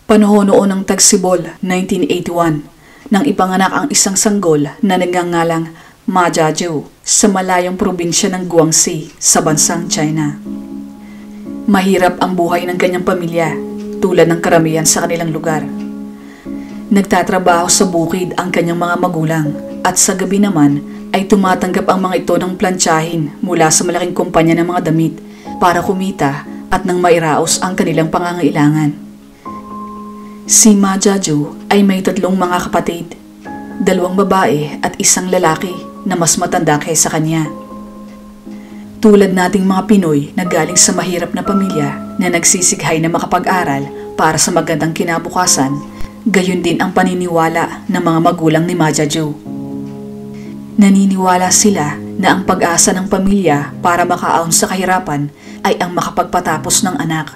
Panahon noon ng Tagsibol, 1981, nang ipanganak ang isang sanggol na nagngangalang Ma Jiazhu sa malayong probinsya ng Guangxi sa bansang China. Mahirap ang buhay ng kanyang pamilya, tulad ng karamihan sa kanilang lugar. Nagtatrabaho sa bukid ang kanyang mga magulang at sa gabi naman ay tumatanggap ang mga ito ng plantsahin mula sa malaking kumpanya ng mga damit para kumita at nang mairaos ang kanilang pangangailangan. Si Ma Jiazhu ay may 3 mga kapatid, 2 babae at 1 lalaki na mas matanda kaysa kanya. Tulad nating mga Pinoy na galing sa mahirap na pamilya na nagsisighay na makapag-aral para sa magandang kinabukasan, gayon din ang paniniwala ng mga magulang ni Ma Jiazhu. Naniniwala sila na ang pag-asa ng pamilya para makaahon sa kahirapan ay ang makapagpatapos ng anak.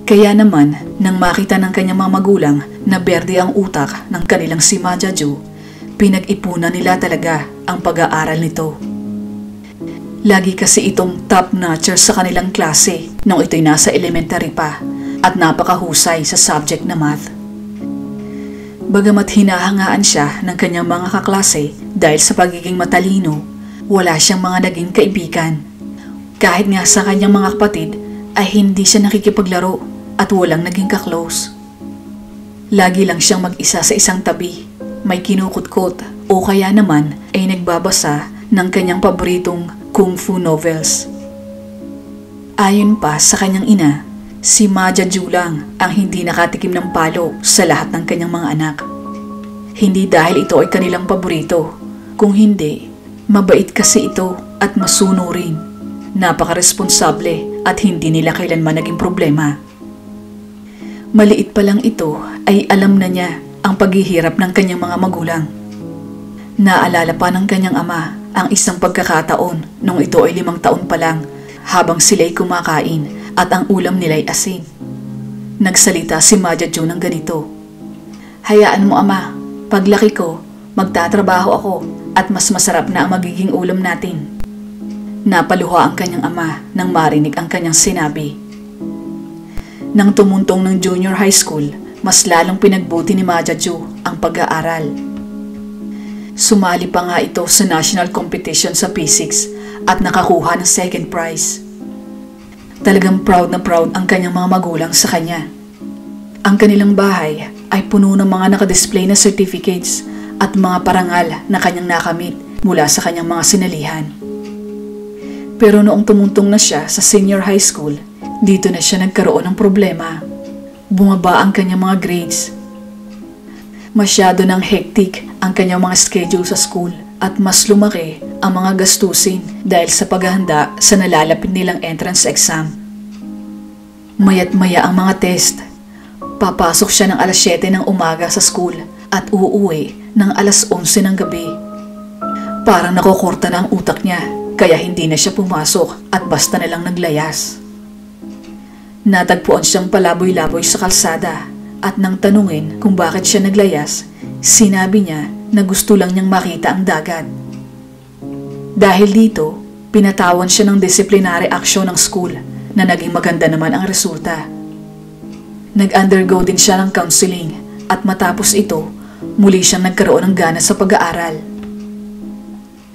Kaya naman, nang makita ng kanyang mga magulang na berde ang utak ng kanilang si Ma Jiazhu, pinag-ipunan nila talaga ang pag-aaral nito. Lagi kasi itong top-notcher sa kanilang klase nung ito'y nasa elementary pa at napakahusay sa subject na math. Bagamat hinahangaan siya ng kanyang mga kaklase dahil sa pagiging matalino, wala siyang mga naging kaibigan. Kahit nga sa kanyang mga kapatid ay hindi siya nakikipaglaro at walang naging kaklose. Lagi lang siyang mag-isa sa isang tabi, may kinukutkot o kaya naman ay nagbabasa ng kanyang paboritong kung fu novels. Ayon pa sa kanyang ina, si Ma Jiazhu lang ang hindi nakatikim ng palo sa lahat ng kanyang mga anak. Hindi dahil ito ay kanilang paborito, kung hindi, mabait kasi ito at masunurin. Napaka-responsable at hindi nila kailanman naging problema. Maliit pa lang ito ay alam na niya ang paghihirap ng kanyang mga magulang. Naalala pa ng kanyang ama ang isang pagkakataon nung ito ay 5 taon pa lang habang sila'y kumakain at ang ulam nila'y asin. Nagsalita si Ma Jiazhu ng ganito, "Hayaan mo ama, paglaki ko, magtatrabaho ako at mas masarap na ang magiging ulam natin." Napaluha ang kanyang ama nang marinig ang kanyang sinabi. Nang tumuntong ng junior high school, mas lalong pinagbuti ni Ma Jiazhu ang pag-aaral. Sumali pa nga ito sa national competition sa physics at nakakuha ng 2nd prize. Talagang proud na proud ang kanyang mga magulang sa kanya. Ang kanilang bahay ay puno ng mga nakadisplay na certificates at mga parangal na kanyang nakamit mula sa kanyang mga sinalihan. Pero noong tumuntong na siya sa senior high school, dito na siya nagkaroon ng problema. Bumaba ang kanyang mga grades. Masyado ng hectic ang kanyang mga schedule sa school at mas lumaki ang mga gastusin dahil sa paghahanda sa nalalapit nilang entrance exam. Maya't maya ang mga test. Papasok siya ng alas 7 ng umaga sa school at uuwi ng alas 11 ng gabi. Parang nakokorta na ang utak niya kaya hindi na siya pumasok at basta na lang naglayas. Natagpuan siyang palaboy-laboy sa kalsada at nang tanungin kung bakit siya naglayas, sinabi niya na gusto lang niyang makita ang dagat. Dahil dito, pinatawan siya ng disciplinary action ng school na naging maganda naman ang resulta. Nag-undergo din siya ng counseling at matapos ito, muli siyang nagkaroon ng gana sa pag-aaral.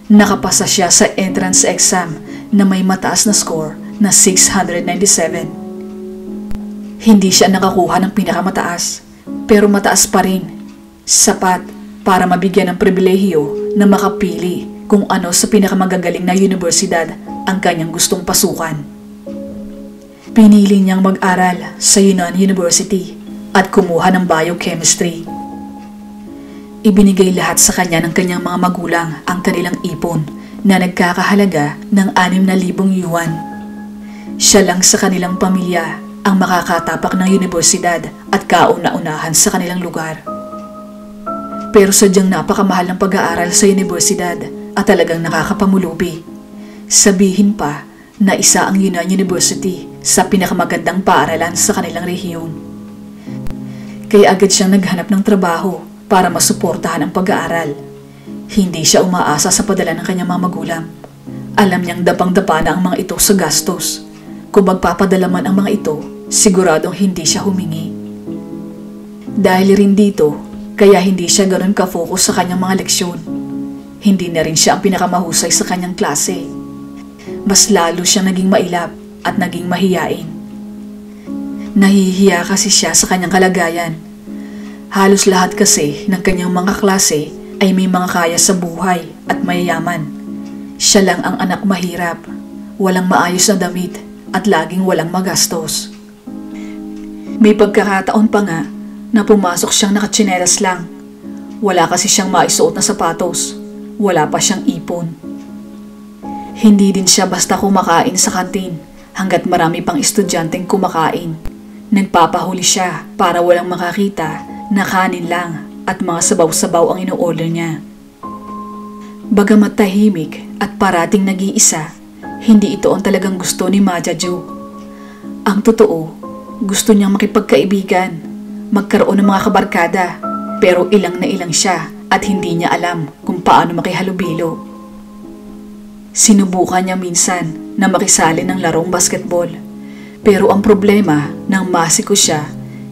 Nakapasa siya sa entrance exam na may mataas na score na 697. Hindi siya nakakuha ng pinakamataas, pero mataas pa rin. Sapat para mabigyan ng pribilehiyo na makapili kung ano sa pinakamagagaling na universidad ang kanyang gustong pasukan. Pinili niyang mag-aral sa Yunnan University at kumuha ng biochemistry. Ibinigay lahat sa kanya ng kanyang mga magulang ang kanilang ipon na nagkakahalaga ng 6,000 yuan. Siya lang sa kanilang pamilya ang makakatapak ng universidad at kauna-unahan sa kanilang lugar. Pero sadyang napakamahal ng pag-aaral sa universidad at talagang nakakapamulubi. Sabihin pa na isa ang Yunnan University sa pinakamagandang paaralan sa kanilang rehiyon. Kaya agad siyang naghanap ng trabaho para masuportahan ang pag-aaral. Hindi siya umaasa sa padala ng kanyang mga magulang. Alam niyang dapang-dapa na ang mga ito sa gastos. Kung magpapadala man ang mga ito, siguradong hindi siya humingi. Dahil rin dito, kaya hindi siya ganun ka-focus sa kanyang mga leksyon. Hindi na rin siya ang pinakamahusay sa kanyang klase. Mas lalo siyang naging mailap at naging mahiyain. Nahihiya kasi siya sa kanyang kalagayan. Halos lahat kasi ng kanyang mga klase ay may mga kaya sa buhay at mayayaman. Siya lang ang anak mahirap, walang maayos na damit at laging walang magastos. May pagkakataon pa nga na pumasok siyang nakatsinelas lang. Wala kasi siyang maisuot na sapatos. Wala pa siyang ipon. Hindi din siya basta kumakain sa kantin hanggat marami pang estudyanteng kumakain. Nagpapahuli siya para walang makakita na kanin lang at mga sabaw-sabaw ang ino-order niya. Bagamat tahimik at parating nag-iisa, hindi ito ang talagang gusto ni Majaju. Ang totoo, gusto niyang makipagkaibigan, magkaroon ng mga kabarkada, pero ilang na ilang siya at hindi niya alam kung paano makihalubilo. Sinubukan niya minsan na makisali ng larong basketball, pero ang problema nang masiko siya,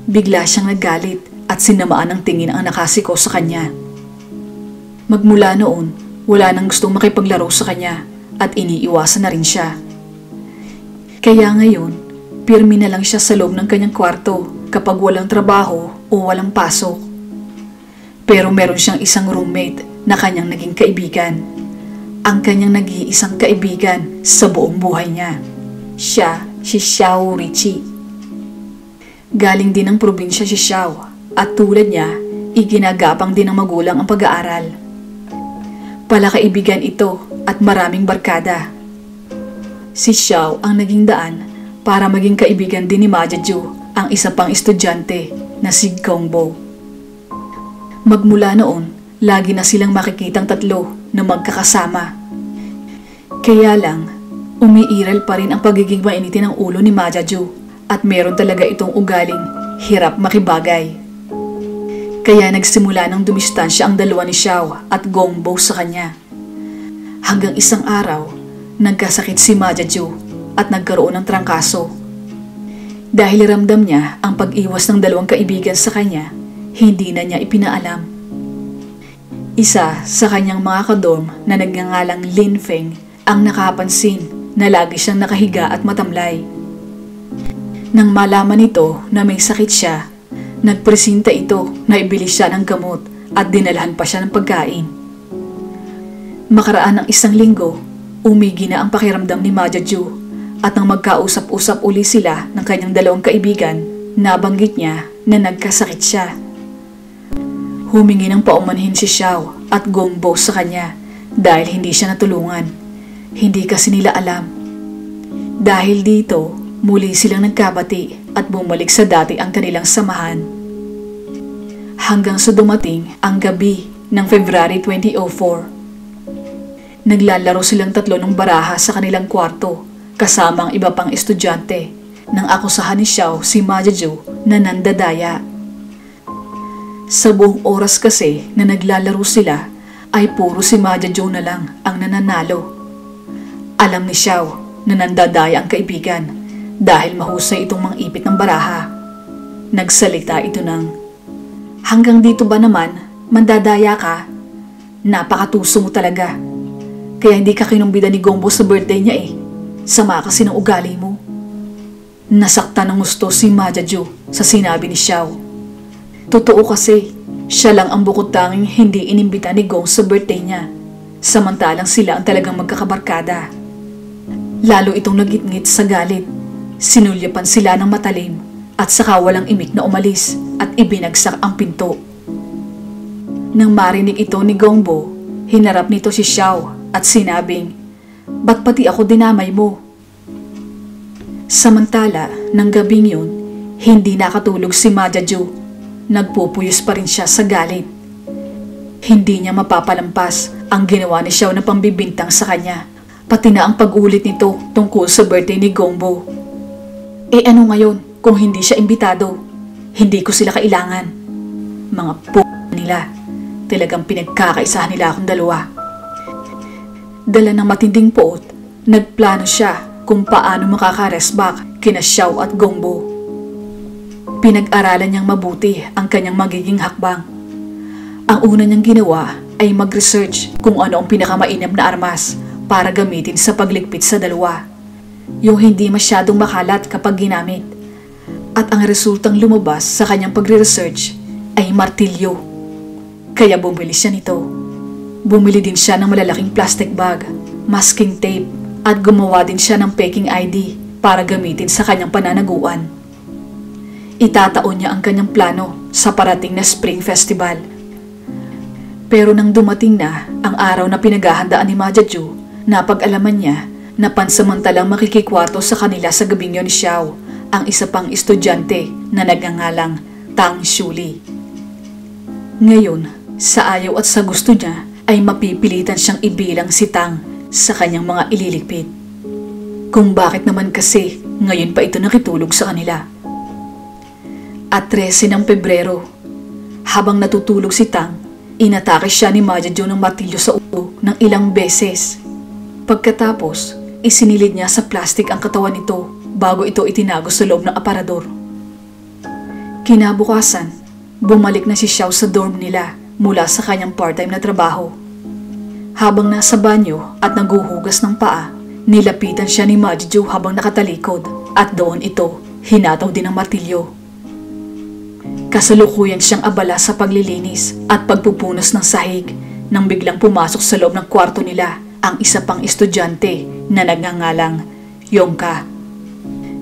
bigla siyang nagalit at sinamaan ng tingin ang nakasiko sa kanya. Magmula noon, wala nang gustong makipaglaro sa kanya at iniiwasan na rin siya. Kaya ngayon, pirmi na lang siya sa loob ng kanyang kwarto kapag walang trabaho o walang pasok. Pero meron siyang isang roommate na kanyang naging kaibigan. Ang kanyang nag-iisang kaibigan sa buong buhay niya. Siya si Xiao Richie. Galing din ng probinsya si Xiao at tulad niya, iginagapang din ng magulang ang pag-aaral. Palakaibigan ito at maraming barkada. Si Xiao ang naging daan para maging kaibigan din ni Majaju, ang isa pang estudyante na si Gongbo. Magmula noon, lagi na silang makikitang tatlo na magkakasama. Kaya lang, umiiral pa rin ang pagiging mainitin ng ulo ni Majaju at meron talaga itong ugaling hirap makibagay. Kaya nagsimula ng dumistansya ang dalawa ni Xiao at Gongbo sa kanya. Hanggang isang araw, nagkasakit si Majaju at nagkaroon ng trangkaso. Dahil ramdam niya ang pag-iwas ng dalawang kaibigan sa kanya, hindi na niya ipinaalam. Isa sa kanyang mga kadorm na nagngangalang Lin Feng ang nakapansin na lagi siyang nakahiga at matamlay. Nang malaman nito na may sakit siya, nagpresenta ito na ibili siya ng gamot at dinalhan pa siya ng pagkain. Makaraan ng isang linggo, umigi na ang pakiramdam ni Majaju at nang magkausap-usap uli sila ng kanyang dalawang kaibigan, nabanggit niya na nagkasakit siya. Humingi ng paumanhin si Xiao at Gongbo sa kanya dahil hindi siya natulungan. Hindi kasi nila alam. Dahil dito, muli silang nagkabati at bumalik sa dati ang kanilang samahan. Hanggang sa dumating ang gabi ng February 2004. Naglalaro silang tatlo ng baraha sa kanilang kwarto kasama ang iba pang estudyante nang akusahan ni Xiao si Majaju na nandadaya. Sa buong oras kasi na naglalaro sila ay puro si Majaju na lang ang nananalo. Alam ni Xiao na nandadaya ang kaibigan dahil mahusay itong mangipit ng baraha. Nagsalita ito ng, "Hanggang dito ba naman, mandadaya ka? Napakatuso mo talaga. Kaya hindi ka kinumbida ni Gongbo sa birthday niya eh. Sama kasi ng ugali mo." Nasakta ng gusto si Majaju sa sinabi ni Xiao. Totoo kasi, siya lang ang bukod tanging hindi inimbita ni Gong sa birthday niya. Samantalang sila ang talagang magkakabarkada. Lalo itong nagitngit sa galit. Sinulyapan sila ng matalim at saka walang imik na umalis at ibinagsak ang pinto. Nang marinig ito ni Gongbo, hinarap nito si Xiao at sinabing, "Ba't pati ako dinamay mo?" Samantala, ng gabing yun, hindi nakatulog si Majaju. Nagpupuyos pa rin siya sa galit. Hindi niya mapapalampas ang ginawa ni Xiao na pambibintang sa kanya, pati na ang pag-ulit nito tungkol sa birthday ni Gongbo. Eh ano ngayon kung hindi siya imbitado? Hindi ko sila kailangan. Mga nila. Talagang pinagkakaisahan nila akong dalawa. Dala ng matinding poot, nagplano siya kung paano makaka-resback kina Xiao at Gongbo. Pinag-aralan niyang mabuti ang kanyang magiging hakbang. Ang una niyang ginawa ay mag-research kung ano ang pinakamainam na armas para gamitin sa pagligpit sa dalawa. Yung hindi masyadong makalat kapag ginamit. At ang resultang lumabas sa kanyang pagre-research ay martilyo. Kaya bumili siya nito. Bumili din siya ng malalaking plastic bag, masking tape, at gumawa din siya ng faking ID para gamitin sa kanyang pananaguan. Itataon niya ang kanyang plano sa parating na Spring Festival. Pero nang dumating na ang araw na pinaghahandaan ni Majaju, napag-alaman niya na pansamantalang makikikwarto sa kanila sa gabing yon ni Xiao, ang isa pang estudyante na nagngangalang Tang Shuli. Ngayon, sa ayaw at sa gusto niya, ay mapipilitan siyang ibilang si Tang sa kanyang mga ililigpit. Kung bakit naman kasi ngayon pa ito nakitulog sa kanila. At 13 ng Pebrero, habang natutulog si Tang, inatake siya ni Majaju ng martilyo sa ulo ng ilang beses. Pagkatapos, isinilid niya sa plastic ang katawan nito bago ito itinago sa loob ng aparador. Kinabukasan, bumalik na si Xiao sa dorm nila mula sa kanyang part-time na trabaho. Habang nasa banyo at naguhugas ng paa, nilapitan siya ni Majiju habang nakatalikod at doon ito hinataw din ng martilyo. Kasalukuyan siyang abala sa paglilinis at pagpupunas ng sahig nang biglang pumasok sa loob ng kwarto nila ang isa pang estudyante na nagngangalang Yongka.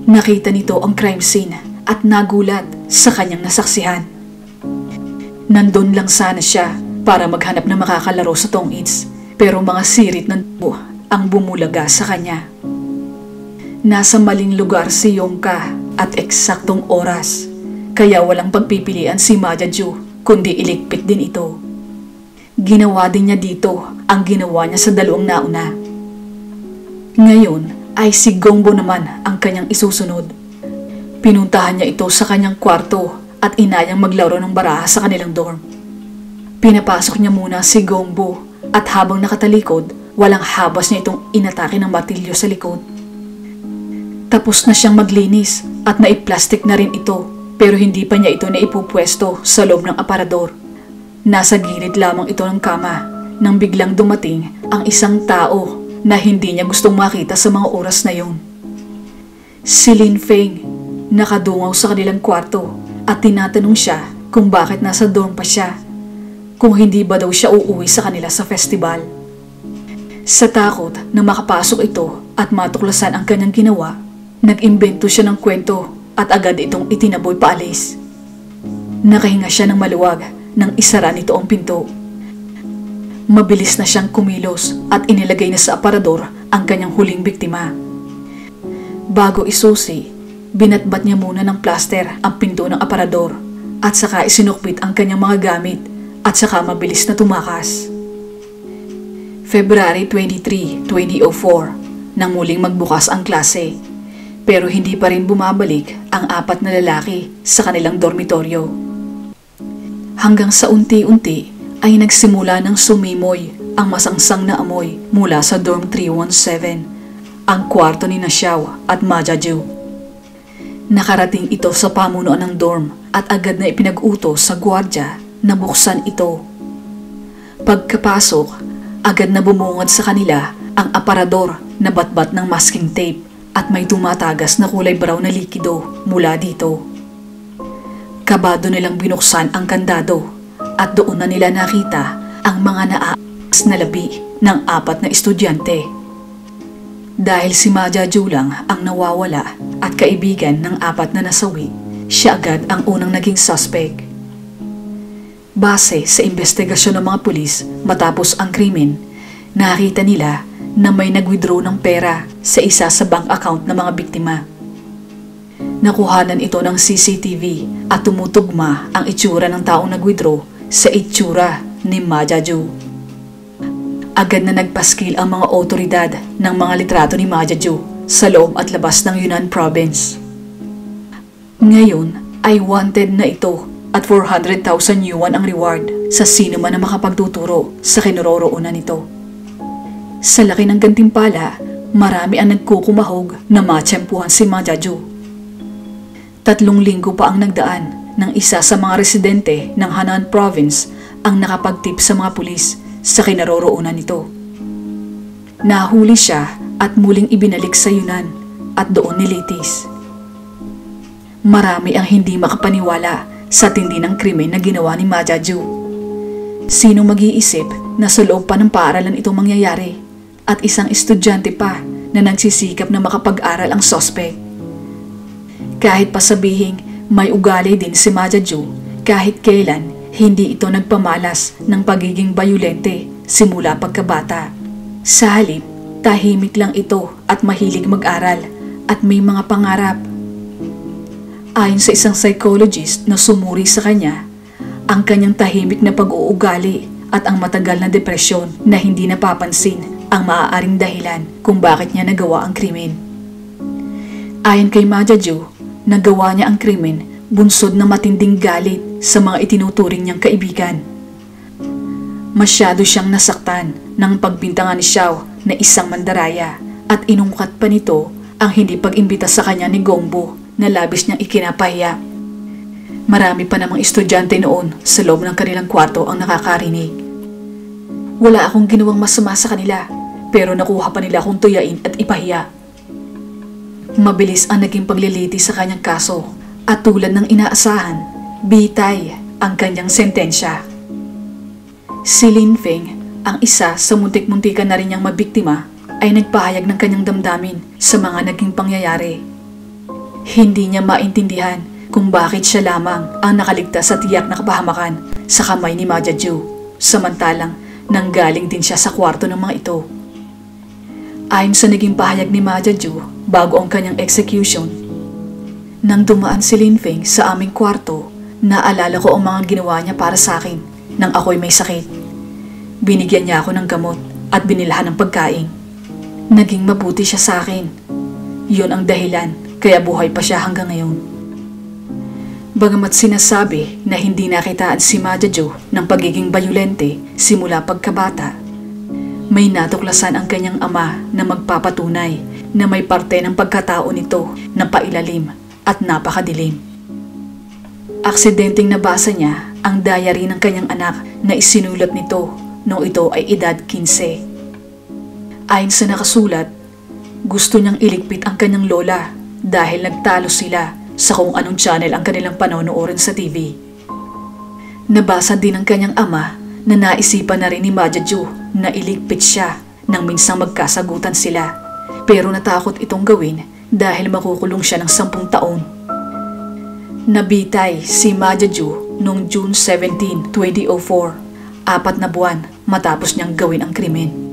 Nakita nito ang crime scene at nagulat sa kanyang nasaksihan. Nandun lang sana siya para maghanap ng makakalaro sa tong-its, pero mga sirit ng tubo ang bumulaga sa kanya. Nasa maling lugar si Yongka at eksaktong oras, kaya walang pagpipilian si Majaju kundi iligpit din ito. Ginawa din niya dito ang ginawa niya sa dalawang nauna. Ngayon ay si Gongbo naman ang kanyang isusunod. Pinuntahan niya ito sa kanyang kwarto at inayang maglaro ng baraha sa kanilang dorm. Pinapasok niya muna si Gongbo at habang nakatalikod, walang habas niya itong inatake ng martilyo sa likod. Tapos na siyang maglinis at naiplastik na rin ito, pero hindi pa niya ito naipupwesto sa loob ng aparador. Nasa gilid lamang ito ng kama nang biglang dumating ang isang tao na hindi niya gustong makita sa mga oras na yon. Si Lin Feng, nakadungaw sa kanilang kwarto at tinatanong siya kung bakit nasa dorm pa siya, kung hindi ba daw siya uuwi sa kanila sa festival. Sa takot na makapasok ito at matuklasan ang kanyang ginawa, nag-imbento siya ng kwento at agad itong itinaboy paalis. Nakahinga siya ng maluwag nang isara nito ang pinto. Mabilis na siyang kumilos at inilagay na sa aparador ang kanyang huling biktima. Bago isusi, binatbat niya muna ng plaster ang pinto ng aparador at saka isinukbit ang kanyang mga gamit at saka mabilis na tumakas. February 23, 2004, nang muling magbukas ang klase, pero hindi pa rin bumabalik ang 4 na lalaki sa kanilang dormitoryo. Hanggang sa unti-unti ay nagsimula ng sumimoy ang masangsang na amoy mula sa dorm 317, ang kwarto ni Xiao at Majaju. Nakarating ito sa pamunuan ng dorm at agad na ipinag-utos sa gwardya na buksan ito. Pagkapasok, agad na bumungad sa kanila ang aparador na batbat ng masking tape at may tumatagas na kulay brown na likido mula dito. Kabado nilang binuksan ang kandado at doon na nila nakita ang mga naaas na labi ng 4 na estudyante. Dahil si Majaju lang ang nawawala at kaibigan ng 4 na nasawi, siya agad ang unang naging suspect. Base sa investigasyon ng mga pulis matapos ang krimen, nakita nila na may nag-withdraw ng pera sa isa sa bank account ng mga biktima. Nakuhanan ito ng CCTV at tumutugma ang itsura ng taong nag-withdraw sa itsura ni Majaju. Agad na nagpaskil ang mga otoridad ng mga litrato ni Majaju sa loob at labas ng Yunnan Province. Ngayon ay wanted na ito at 400,000 yuan ang reward sa sino man na makapagtuturo sa kinaroroonan nito. Sa laki ng gantimpala, marami ang nagkukumahog na matsyempuhan si Majaju. 3 linggo pa ang nagdaan nang isa sa mga residente ng Hanan Province ang nakapagtip sa mga pulis sa kinaroroonan nito. Nahuli siya at muling ibinalik sa Yunnan at doon nilitis. Marami ang hindi makapaniwala sa tindi ng krimen na ginawa ni Ma Jiaju. Sino mag-iisip na sa loob pa ng paaralan ito mangyayari at isang estudyante pa na nagsisikap na makapag-aral ang suspect. Kahit pa sabihing may ugali din si Ma Jiaju, kahit kailan hindi ito nagpamalas ng pagiging bayulente simula pagkabata. Sa halip, tahimik lang ito at mahilig mag-aral at may mga pangarap. Ayon sa isang psychologist na sumuri sa kanya, ang kanyang tahimik na pag-uugali at ang matagal na depresyon na hindi napapansin ang maaaring dahilan kung bakit niya nagawa ang krimen. Ayon kay Ma Jiaju, nagawa niya ang krimen bunsod na matinding galit sa mga itinuturing niyang kaibigan. Masyado siyang nasaktan ng pagbintangan ni Xiao na isang mandaraya at inungkat pa nito ang hindi pag-imbita sa kanya ni Gongbo na labis niyang ikinapahiya. Marami pa namang estudyante noon sa loob ng kanilang kwarto ang nakakarinig. Wala akong ginawang masama sa kanila, pero nakuha pa nila akong tuyain at ipahiya. Mabilis ang naging pagliliti sa kanyang kaso at tulad ng inaasahan, bitay ang kanyang sentensya. Si Lin Feng, ang isa sa muntik-muntikan na rin niyang mabiktima, ay nagpahayag ng kanyang damdamin sa mga naging pangyayari. Hindi niya maintindihan kung bakit siya lamang ang nakaligtas sa tiyak na kapahamakan sa kamay ni Ma Jiaju, samantalang nanggaling din siya sa kwarto ng mga ito. Ayon sa naging pahayag ni Ma Jiaju bago ang kanyang execution, nang dumaan si Lin Feng sa aming kwarto, naalala ko ang mga ginawa niya para sa akin nang ako'y may sakit. Binigyan niya ako ng gamot at binilhan ng pagkain. Naging mabuti siya sa akin. Yun ang dahilan kaya buhay pa siya hanggang ngayon. Bagamat sinasabi na hindi nakitaan si Ma Jiaju ng pagiging bayulente simula pagkabata, may natuklasan ang kanyang ama na magpapatunay na may parte ng pagkatao nito na pailalim at napakadilim. Aksidenteng nabasa niya ang diary ng kanyang anak na isinulat nito noong ito ay edad 15. Ayon sa nakasulat, gusto niyang iligpit ang kanyang lola dahil nagtalo sila sa kung anong channel ang kanilang panonoorin sa TV. Nabasa din ng kanyang ama na naisipan na rin ni Ma Jiaju na iligpit siya nang minsang magkasagutan sila, pero natakot itong gawin dahil makukulong siya ng 10 taon. Nabitay si Ma Jiaju noong June 17, 2004, 4 na buwan matapos niyang gawin ang krimen.